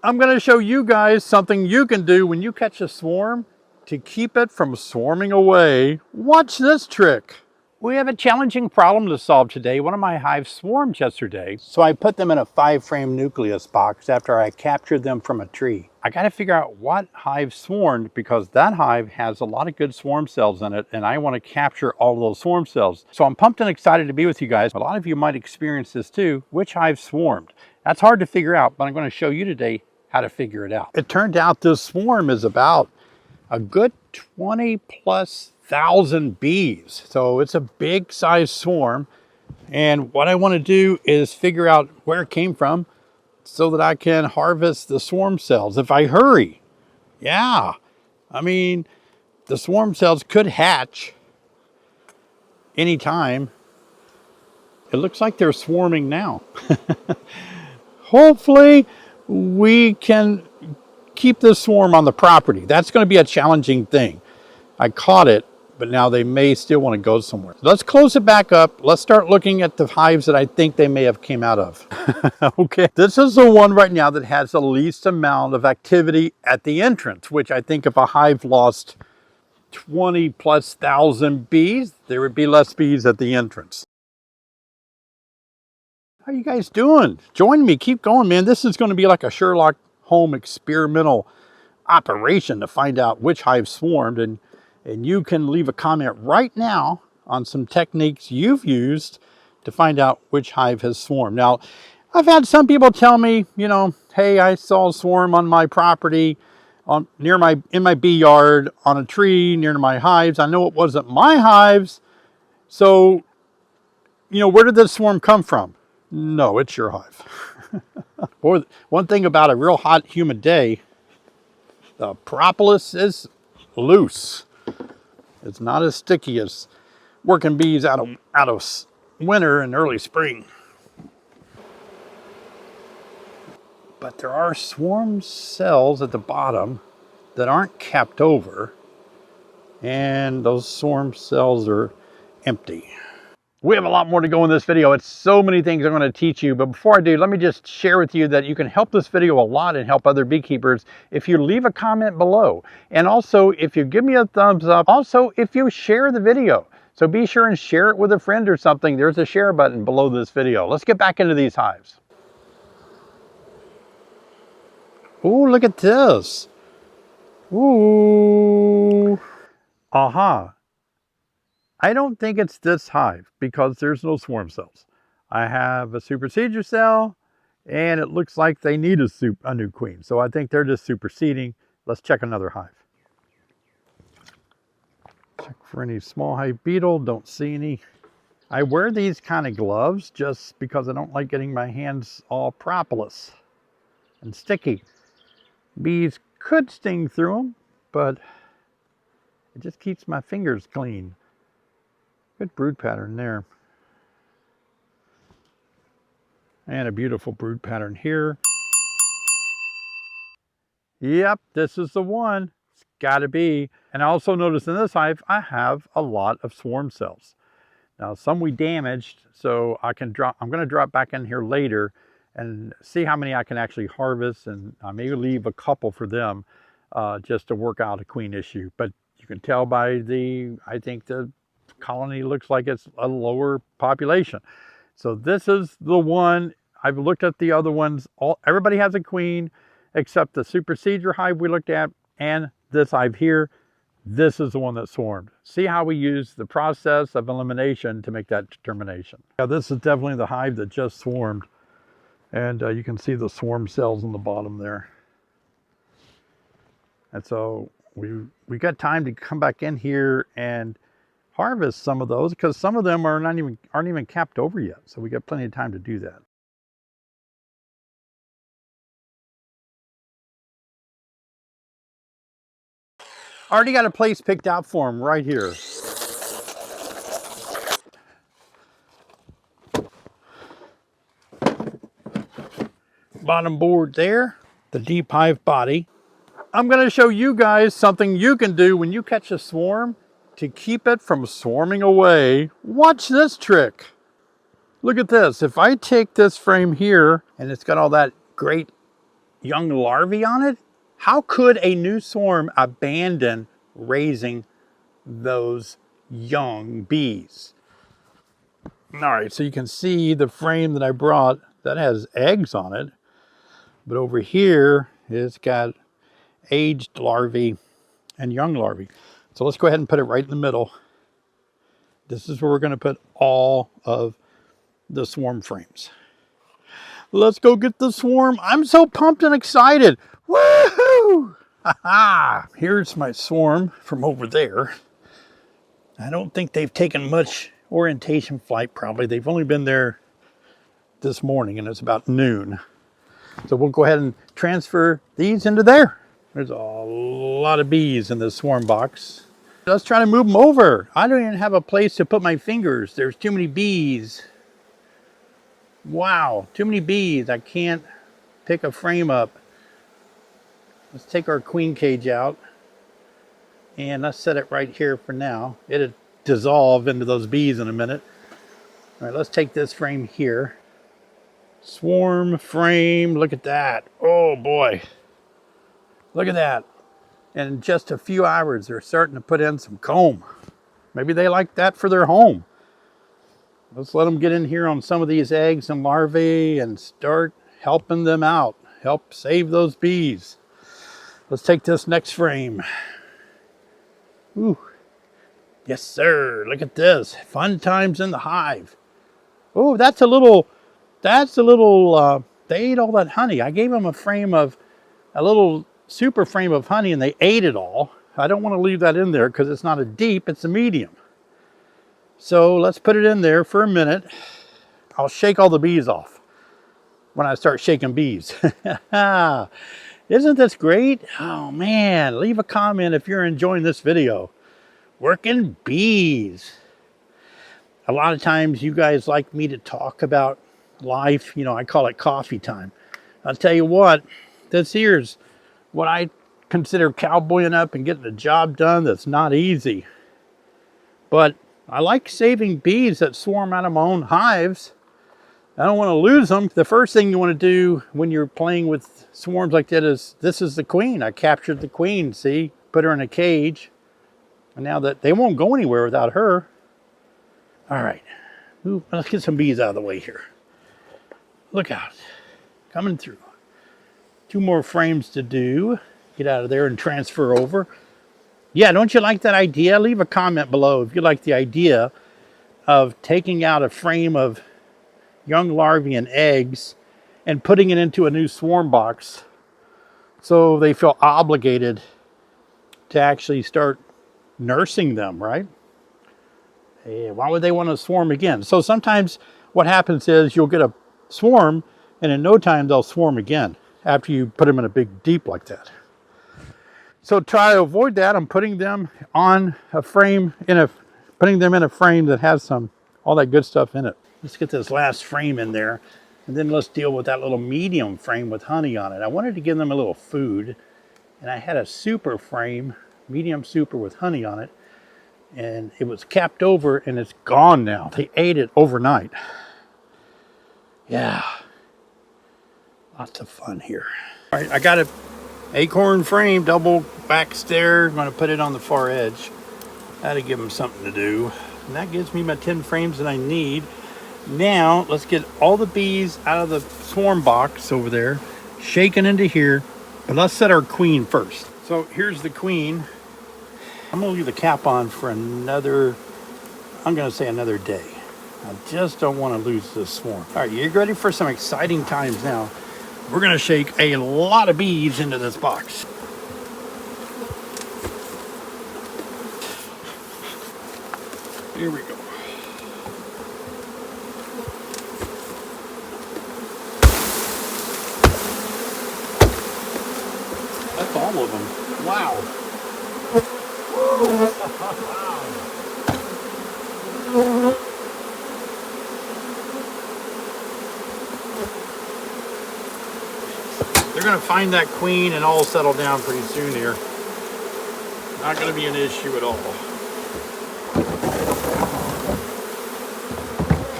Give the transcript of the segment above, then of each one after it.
I'm going to show you guys something you can do when you catch a swarm to keep it from swarming away. Watch this trick. We have a challenging problem to solve today. One of my hives swarmed yesterday, so I put them in a 5-frame nucleus box after I captured them from a tree. I got to figure out what hive swarmed because that hive has a lot of good swarm cells in it, and I want to capture all of those swarm cells. So I'm pumped and excited to be with you guys. A lot of you might experience this too. Which hive swarmed? That's hard to figure out, but I'm going to show you today how to figure it out. It turned out this swarm is about a good 20,000+ bees. So it's a big size swarm. And what I want to do is figure out where it came from so that I can harvest the swarm cells if I hurry. Yeah, I mean, the swarm cells could hatch anytime. It looks like they're swarming now. Hopefully we can keep this swarm on the property. That's going to be a challenging thing. I caught it, but now they may still want to go somewhere. Let's close it back up. Let's start looking at the hives that I think they may have came out of. Okay, this is the one right now that has the least amount of activity at the entrance, which I think if a hive lost 20,000+ bees, there would be less bees at the entrance. How you guys doing? Join me, keep going, man. This is going to be like a Sherlock Holmes experimental operation to find out which hive swarmed, and you can leave a comment right now on some techniques you've used to find out which hive has swarmed. Now, I've had some people tell me, you know, hey, I saw a swarm on my property, in my bee yard, on a tree near my hives. I know it wasn't my hives, so, you know, where did this swarm come from? No, it's your hive. Boy, one thing about a real hot, humid day, the propolis is loose. It's not as sticky as working bees out of winter and early spring. But there are swarm cells at the bottom that aren't capped over, and those swarm cells are empty. We have a lot more to go in this video. It's so many things I'm going to teach you. But before I do, let me just share with you that you can help this video a lot and help other beekeepers if you leave a comment below. And also, if you give me a thumbs up. Also, if you share the video. So be sure and share it with a friend or something. There's a share button below this video. Let's get back into these hives. Oh, look at this. Ooh. Aha. I don't think it's this hive because there's no swarm cells. I have a supersedure cell, and it looks like they need a new queen. So I think they're just superseding. Let's check another hive. Check for any small hive beetle. Don't see any. I wear these kind of gloves just because I don't like getting my hands all propolis and sticky. Bees could sting through them, but it just keeps my fingers clean. Good brood pattern there. And a beautiful brood pattern here. Yep, this is the one. It's got to be. And I also noticed in this hive, I have a lot of swarm cells. Now, some we damaged, so I'm going to drop back in here later and see how many I can actually harvest, and I may leave a couple for them just to work out a queen issue. But you can tell by I think the colony looks like it's a lower population. So this is the one. I've looked at the other ones. Everybody has a queen except the supersedure hive we looked at and this hive here. This is the one that swarmed. See how we use the process of elimination to make that determination. Yeah, this is definitely the hive that just swarmed. And you can see the swarm cells on the bottom there. And so we got time to come back in here and harvest some of those because some of them aren't even capped over yet. So we got plenty of time to do that. Already got a place picked out for them right here. Bottom board there, the deep hive body. I'm going to show you guys something you can do when you catch a swarm to keep it from swarming away. Watch this trick. Look at this. If I take this frame here and it's got all that great young larvae on it, how could a new swarm abandon raising those young bees? All right, so you can see the frame that I brought that has eggs on it, but over here it's got aged larvae and young larvae. So let's go ahead and put it right in the middle. This is where we're going to put all of the swarm frames. Let's go get the swarm. I'm so pumped and excited. Woohoo! Ha-ha! Here's my swarm from over there. I don't think they've taken much orientation flight probably. They've only been there this morning and it's about noon. So we'll go ahead and transfer these into there. There's a lot of bees in this swarm box. Let's try to move them over. I don't even have a place to put my fingers. There's too many bees. Wow, too many bees. I can't pick a frame up. Let's take our queen cage out and let's set it right here for now. It'll dissolve into those bees in a minute. All right, let's take this frame here. Swarm frame, look at that. Oh boy, look at that. And in just a few hours, they're starting to put in some comb. Maybe they like that for their home. Let's let them get in here on some of these eggs and larvae and start helping them out. Help save those bees. Let's take this next frame. Ooh. Yes, sir. Look at this. Fun times in the hive. Oh, they ate all that honey. I gave them a little super frame of honey and they ate it all. I don't want to leave that in there because it's not a deep, it's a medium. So let's put it in there for a minute. I'll shake all the bees off when I start shaking bees. Isn't this great? Oh man, leave a comment if you're enjoying this video. Working bees. A lot of times you guys like me to talk about life. You know, I call it coffee time. I'll tell you what, this here's what I consider cowboying up and getting the job done that's not easy. But I like saving bees that swarm out of my own hives. I don't want to lose them. The first thing you want to do when you're playing with swarms like that is, this is the queen. I captured the queen, see? Put her in a cage. And now that they won't go anywhere without her. All right, ooh, let's get some bees out of the way here. Look out, coming through. 2 more frames to do. Get out of there and transfer over. Yeah, don't you like that idea? Leave a comment below if you like the idea of taking out a frame of young larvae and eggs and putting it into a new swarm box so they feel obligated to actually start nursing them, right? Hey, why would they want to swarm again? So sometimes what happens is you'll get a swarm and in no time they'll swarm again after you put them in a big deep like that. So try to avoid that. I'm putting them on a frame, putting them in a frame that has all that good stuff in it. Let's get this last frame in there and then let's deal with that little medium frame with honey on it. I wanted to give them a little food and I had a super frame, medium super with honey on it, and it was capped over and it's gone now. They ate it overnight. Yeah, lots of fun here. All right, I got an acorn frame, double back stair. I'm going to put it on the far edge. That'll give them something to do. And that gives me my 10 frames that I need. Now, let's get all the bees out of the swarm box over there, shaken into here. But let's set our queen first. So here's the queen. I'm going to leave the cap on for another day. I just don't want to lose this swarm. All right, you ready for some exciting times now? We're going to shake a lot of bees into this box. Here we go. That's all of them. Wow. They're going to find that queen and all settle down pretty soon here. Not going to be an issue at all.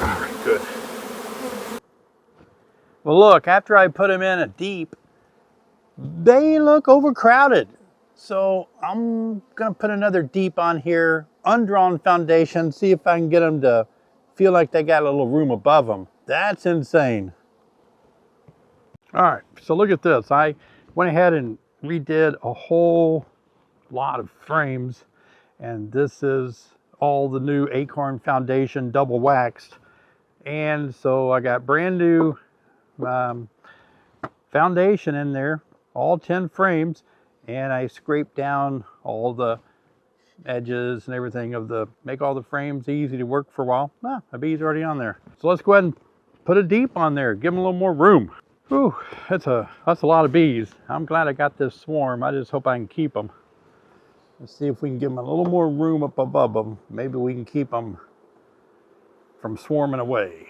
All right, good. Well, look, after I put them in a deep, they look overcrowded. So I'm gonna put another deep on here, undrawn foundation, see if I can get them to feel like they got a little room above them. That's insane. All right, so look at this. I went ahead and redid a whole lot of frames, and this is all the new Acorn foundation double waxed. And so I got brand new foundation in there, all 10 frames, and I scraped down all the edges and everything of the, make all the frames easy to work for a while. Ah, a bee's already on there. So let's go ahead and put a deep on there, give them a little more room. Whew, that's a lot of bees. I'm glad I got this swarm. I just hope I can keep them. Let's see if we can give them a little more room up above them. Maybe we can keep them from swarming away.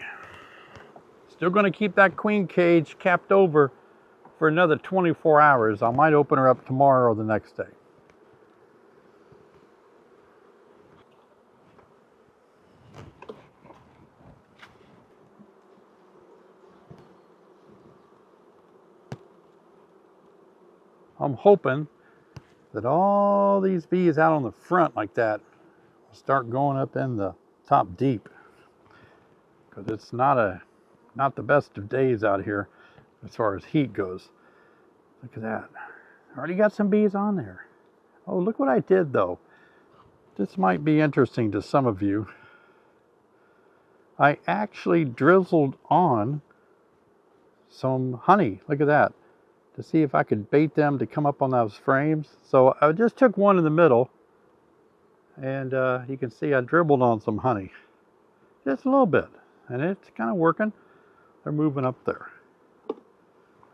Still going to keep that queen cage capped over for another 24 hours. I might open her up tomorrow or the next day. I'm hoping that all these bees out on the front like that will start going up in the top deep, because it's not the best of days out here as far as heat goes. Look at that. Already got some bees on there. Oh, look what I did though. This might be interesting to some of you. I actually drizzled on some honey. Look at that. To see if I could bait them to come up on those frames. So I just took one in the middle, and you can see I dribbled on some honey. Just a little bit. And it's kind of working. They're moving up there. All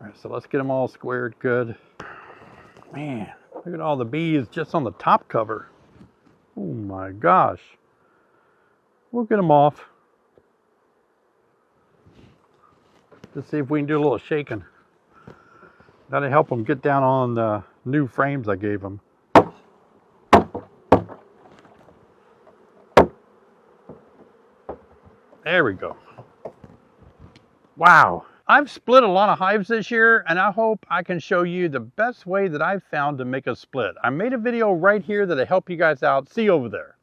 right, so let's get them all squared good. Man, look at all the bees just on the top cover. Oh my gosh. We'll get them off. Let's see if we can do a little shaking. That'll help them get down on the new frames I gave them. There we go. Wow. I've split a lot of hives this year, and I hope I can show you the best way that I've found to make a split. I made a video right here that'll help you guys out. See you over there.